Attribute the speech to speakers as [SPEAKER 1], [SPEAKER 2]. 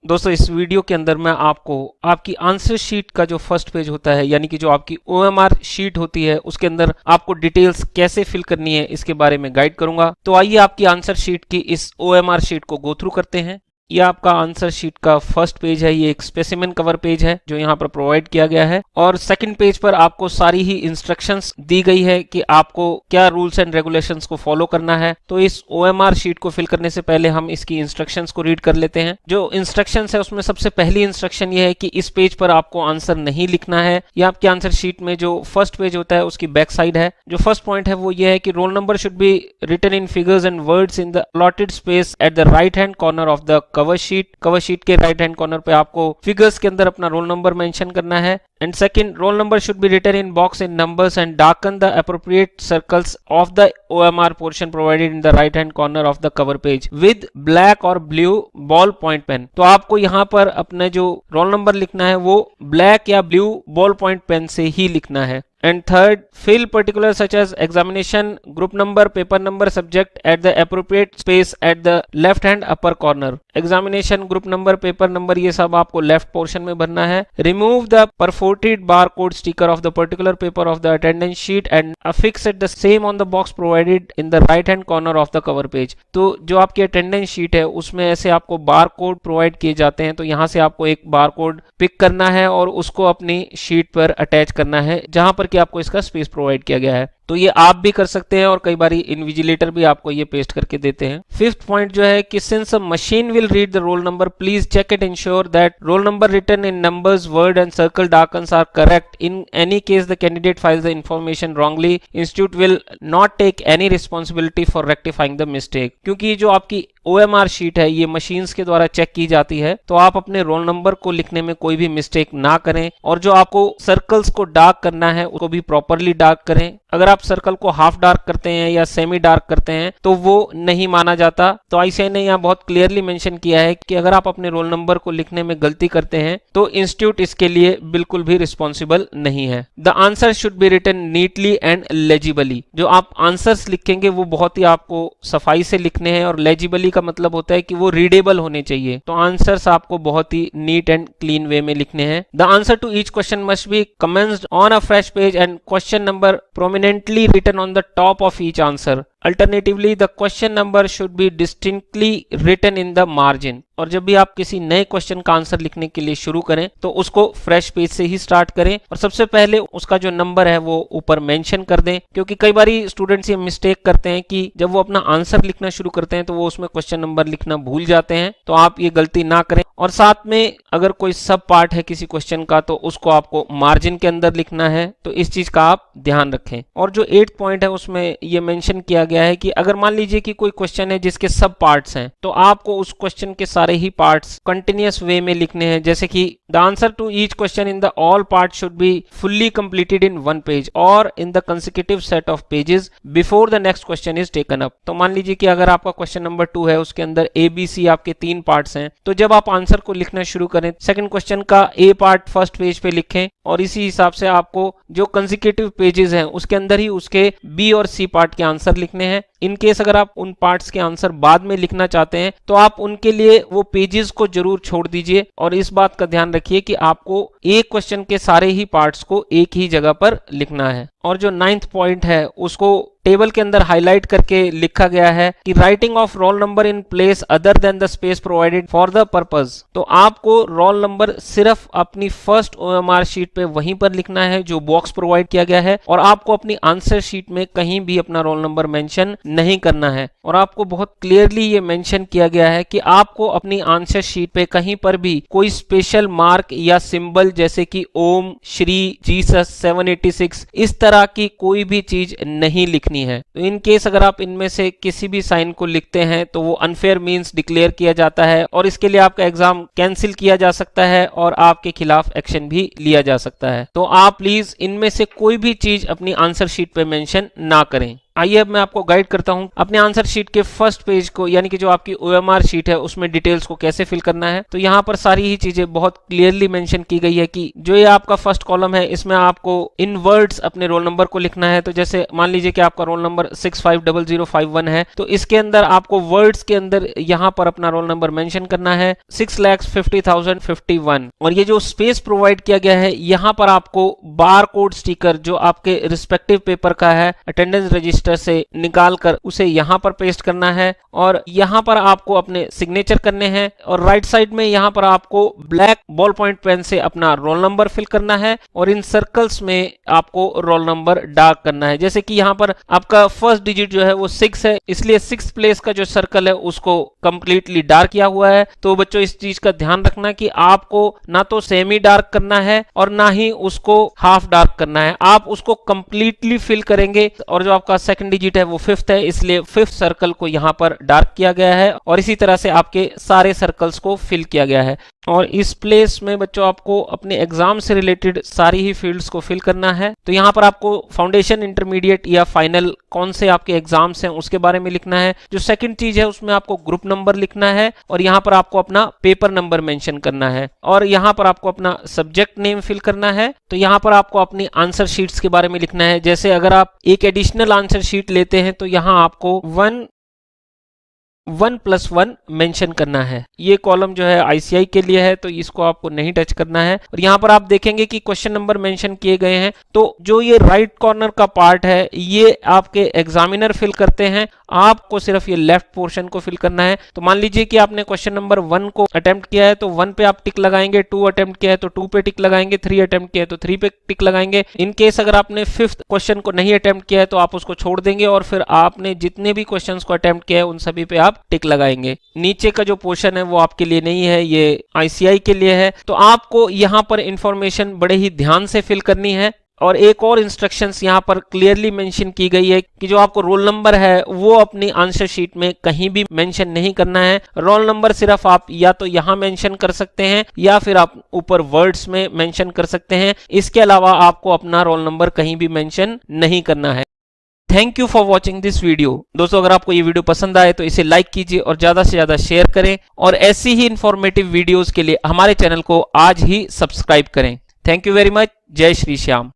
[SPEAKER 1] दोस्तों इस वीडियो के अंदर मैं आपको आपकी आंसर शीट का जो फर्स्ट पेज होता है, यानी कि जो आपकी OMR शीट होती है, उसके अंदर आपको डिटेल्स कैसे फिल करनी है इसके बारे में गाइड करूंगा। तो आइए आपकी आंसर शीट की इस OMR शीट को गो थ्रू करते हैं। ये आपका आंसर शीट का फर्स्ट पेज है। ये एक स्पेसिमेन कवर पेज है जो यहाँ पर प्रोवाइड किया गया है, और सेकंड पेज पर आपको सारी ही इंस्ट्रक्शंस दी गई है कि आपको क्या रूल्स एंड रेगुलेशंस को फॉलो करना है। तो इस OMR शीट को फिल करने से पहले हम इसकी इंस्ट्रक्शंस को रीड कर लेते हैं। जो इंस्ट्रक्शंस है उसमें सबसे पहली इंस्ट्रक्शन ये है कि इस पेज पर आपको आंसर नहीं लिखना है। ये आपकी आंसर शीट में जो फर्स्ट पेज होता है उसकी बैक साइड है। जो फर्स्ट पॉइंट है वो ये है कि roll number should be written in figures and words in the allotted space at the right hand corner of the cover sheet के राइट हैंड कॉर्नर पे आपको फिगर्स के अंदर अपना रोल नंबर मेंशन करना है। And second, roll number should be written in box in numbers and darken the appropriate circles of the OMR portion provided in the right hand corner of the cover page with black और blue ball point pen. तो आपको यहाँ पर अपने जो roll number लिखना है वो ब्लैक या ब्लू बॉल पॉइंट पेन से ही लिखना है। And third, fill particulars such as examination, group number, paper number, subject at the appropriate space at the left hand upper corner. Examination, group number, paper number ये सब आपको left portion में भरना है। Remove the perforated barcode sticker of the particular paper of the attendance sheet and affix it the same on the box provided in the right hand corner of the cover page. तो जो आपकी attendance sheet है उसमें ऐसे आपको barcode provide किए जाते हैं, तो यहाँ से आपको एक barcode पिक करना है और उसको अपनी शीट पर अटैच करना है जहां पर कि आपको इसका स्पेस प्रोवाइड किया गया है। तो ये आप भी कर सकते हैं और कई बार इन्विजिलेटर भी आपको ये पेस्ट करके देते हैं। फिफ्थ पॉइंट जो है कि since a machine will read the roll number, please check it, ensure that roll number written in numbers, word and circle darkens are correct. In any case the candidate files the information wrongly, institute will not take any responsibility for rectifying the mistake. क्योंकि जो आपकी OMR sheet है ये machines के द्वारा check की जाती है, तो आप अपने रोल नंबर को लिखने में कोई भी मिस्टेक ना करें, और जो आपको सर्कल्स को डार्क करना है उसको भी प्रॉपरली डार्क करें। अगर आप सर्कल को हाफ डार्क करते हैं या सेमी डार्क करते हैं तो वो नहीं माना जाता। तो ICAI ने यहाँ बहुत क्लियरली मेंशन किया है कि अगर आप अपने रोल नंबर को लिखने में गलती करते हैं तो इंस्टीट्यूट इसके लिए बिल्कुल भी रिस्पॉन्सिबल नहीं है। The answer should be written neatly and legibly. जो आप आंसर्स लिखेंगे वो बहुत ही आपको सफाई से लिखने हैं, और लेजिबली का मतलब होता है कि वो रीडेबल होने चाहिए। तो आंसर्स आपको बहुत ही नीट एंड क्लीन वे में लिखने हैं। The answer to each question must be commenced on a fresh page and question number prominently written on the top of each answer. Alternatively, the question number should be distinctly written in the margin. और जब भी आप किसी नए question का answer लिखने के लिए शुरू करें तो उसको फ्रेश पेज से ही स्टार्ट करें, और सबसे पहले उसका जो नंबर है वो ऊपर मेंशन कर दें। क्योंकि कई बार स्टूडेंट्स ये मिस्टेक करते हैं कि जब वो अपना आंसर लिखना शुरू करते हैं तो वो उसमें क्वेश्चन नंबर लिखना भूल जाते हैं। तो आप ये गलती ना करें, और साथ में अगर कोई सब पार्ट है किसी क्वेश्चन का तो उसको आपको मार्जिन के अंदर लिखना है। तो इस चीज का आप ध्यान रखें। और जो 8th पॉइंट है उसमें ये मेंशन किया गया है कि अगर मान लीजिए कि कोई क्वेश्चन है जिसके सब पार्ट्स हैं, तो आपको उस क्वेश्चन के सारे ही पार्ट्स कंटिन्यूअस वे में लिखने हैं। जैसे कि the answer to each question in the all part should be fully completed in one page और in the consecutive set of pages before the next question is taken up. तो मान लीजिए कि अगर आपका क्वेश्चन नंबर 2 है, उसके अंदर ABC आपके 3 पार्ट्स हैं, तो जब आप आंसर को लिखना शुरू करें, सेकंड क्वेश्चन का A पार्ट फर्स्ट पेज पे लिखें, और इसी हिसाब से आपको जो कंसेक्यूटिव पेजेस हैं उसके अंदर ही उसके B और C पार्ट के आंसर लिखने हैं। इन केस अगर आप उन पार्ट्स के आंसर बाद में लिखना चाहते हैं तो आप उनके लिए वो पेजेस को जरूर छोड़ दीजिए, और इस बात का ध्यान रखिए कि आपको एक क्वेश्चन के सारे ही पार्ट्स को एक ही जगह पर लिखना है। और जो 9th पॉइंट है उसको टेबल के अंदर हाईलाइट करके लिखा गया है कि writing of roll number in place other than the space provided for the purpose. तो आपको रोल नंबर सिर्फ अपनी फर्स्ट OMR शीट पे वहीं पर लिखना है जो बॉक्स प्रोवाइड किया गया है, और आपको अपनी आंसर शीट में कहीं भी अपना रोल नंबर मेंशन नहीं करना है। और आपको बहुत क्लियरली ये मेंशन किया गया है कि आपको अपनी आंसर शीट पे कहीं पर भी कोई स्पेशल मार्क या सिंबल जैसे कि ओम, श्री, जीसस, 786 इस तरह की कोई भी चीज नहीं लिखनी है। तो इन केस अगर आप इनमें से किसी भी साइन को लिखते हैं तो वो अनफेयर मींस डिक्लेयर किया जाता है, और इसके लिए आपका एग्जाम कैंसिल किया जा सकता है और आपके खिलाफ एक्शन भी लिया जा सकता है। तो आप प्लीज इनमें से कोई भी चीज अपनी आंसर शीट पे मेंशन ना करें। आइए अब मैं आपको गाइड करता हूं अपने आंसर शीट के फर्स्ट पेज को, यानी कि जो आपकी OMR शीट है उसमें डिटेल्स को कैसे फिल करना है। तो यहाँ पर सारी ही चीजें बहुत क्लियरली मेंशन की गई है कि जो ये आपका फर्स्ट कॉलम है इसमें आपको इन वर्ड्स अपने रोल नंबर को लिखना है। तो जैसे मान लीजिए कि आपका रोल नंबर 650051 है, तो इसके अंदर आपको वर्ड्स के अंदर यहाँ पर अपना रोल नंबर मेंशन करना है 6,50,051। और ये जो स्पेस प्रोवाइड किया गया है यहाँ पर आपको बार कोड स्टिकर जो आपके रिस्पेक्टिव पेपर का है अटेंडेंस रजिस्टर से निकाल कर उसे यहाँ पर पेस्ट करना है और यहाँ पर आपको अपने सिग्नेचर करने हैं। और राइट साइड में यहाँ पर आपको ब्लैक बॉल पॉइंट पेन से अपना रोल नंबर फिल करना है और इन सर्कल्स में आपको रोल नंबर डार्क करना है। जैसे कि यहाँ पर आपका फर्स्ट डिजिट जो है वो 6 है, इसलिए 6th प्लेस का जो सर्कल है उसको कंप्लीटली डार्क किया हुआ है। तो बच्चों इस चीज का ध्यान रखना कि आपको ना तो सेमी डार्क करना है और ना ही उसको हाफ डार्क करना है, आप उसको कंप्लीटली फिल करेंगे। और जो आपका सेकंड डिजिट है वो 5th है, इसलिए 5th सर्कल को यहाँ पर डार्क किया गया है और इसी तरह से आपके सारे सर्कल्स को फिल किया गया है। और इस प्लेस में बच्चों आपको अपने एग्जाम से रिलेटेड सारी ही फील्ड्स को फिल करना है। तो यहाँ पर आपको फाउंडेशन, इंटरमीडिएट या फाइनल कौन से आपके एग्जाम्स हैं उसके बारे में लिखना है। जो सेकंड चीज है उसमें आपको ग्रुप नंबर लिखना है और यहाँ पर आपको अपना पेपर नंबर मेंशन करना है और यहाँ पर आपको अपना सब्जेक्ट नेम फिल करना है। तो यहाँ पर आपको अपनी आंसर शीट्स के बारे में लिखना है। जैसे अगर आप एक एडिशनल आंसर शीट लेते हैं तो यहाँ आपको 1+1 मेंशन करना है। ये कॉलम जो है ICI के लिए है तो इसको आपको नहीं टच करना है। और यहाँ पर आप देखेंगे कि क्वेश्चन नंबर मेंशन किए गए हैं, तो जो ये राइट कॉर्नर का पार्ट है ये आपके एग्जामिनर फिल करते हैं, आपको सिर्फ ये लेफ्ट पोर्शन को फिल करना है। तो मान लीजिए कि आपने क्वेश्चन नंबर 1 को अटेम्प्ट किया है तो 1 पे आप टिक लगाएंगे, 2 अटेम्प्ट किया है तो 2 पे टिक लगाएंगे, 3 अटेम्प्ट किया है तो 3 पे टिक लगाएंगे। इन केस अगर आपने 5th क्वेश्चन को नहीं अटेम्प्ट किया है तो आप उसको छोड़ देंगे और फिर आपने जितने भी क्वेश्चंस को अटेम्प्ट किया है उन सभी पे आप टिक लगाएंगे। नीचे का जो पोर्शन है वो आपके लिए नहीं है, ये ICI के लिए है। तो आपको यहाँ पर इंफॉर्मेशन बड़े ही ध्यान से फिल करनी है। और एक और इंस्ट्रक्शंस यहाँ पर क्लियरली मेंशन की गई है कि जो आपको रोल नंबर है वो अपनी आंसर शीट में कहीं भी मेंशन नहीं करना है। रोल नंबर सिर्फ आप या तो यहाँ मेंशन कर सकते हैं या फिर आप ऊपर वर्ड्स में मेंशन कर सकते हैं। इसके अलावा आपको अपना रोल नंबर कहीं भी मेंशन नहीं करना है। Thank you for watching this video. दोस्तों अगर आपको ये वीडियो पसंद आए तो इसे लाइक कीजिए और ज्यादा से ज्यादा शेयर करें और ऐसी ही इंफॉर्मेटिव वीडियोस के लिए हमारे चैनल को आज ही सब्सक्राइब करें। Thank you very much. जय श्री श्याम।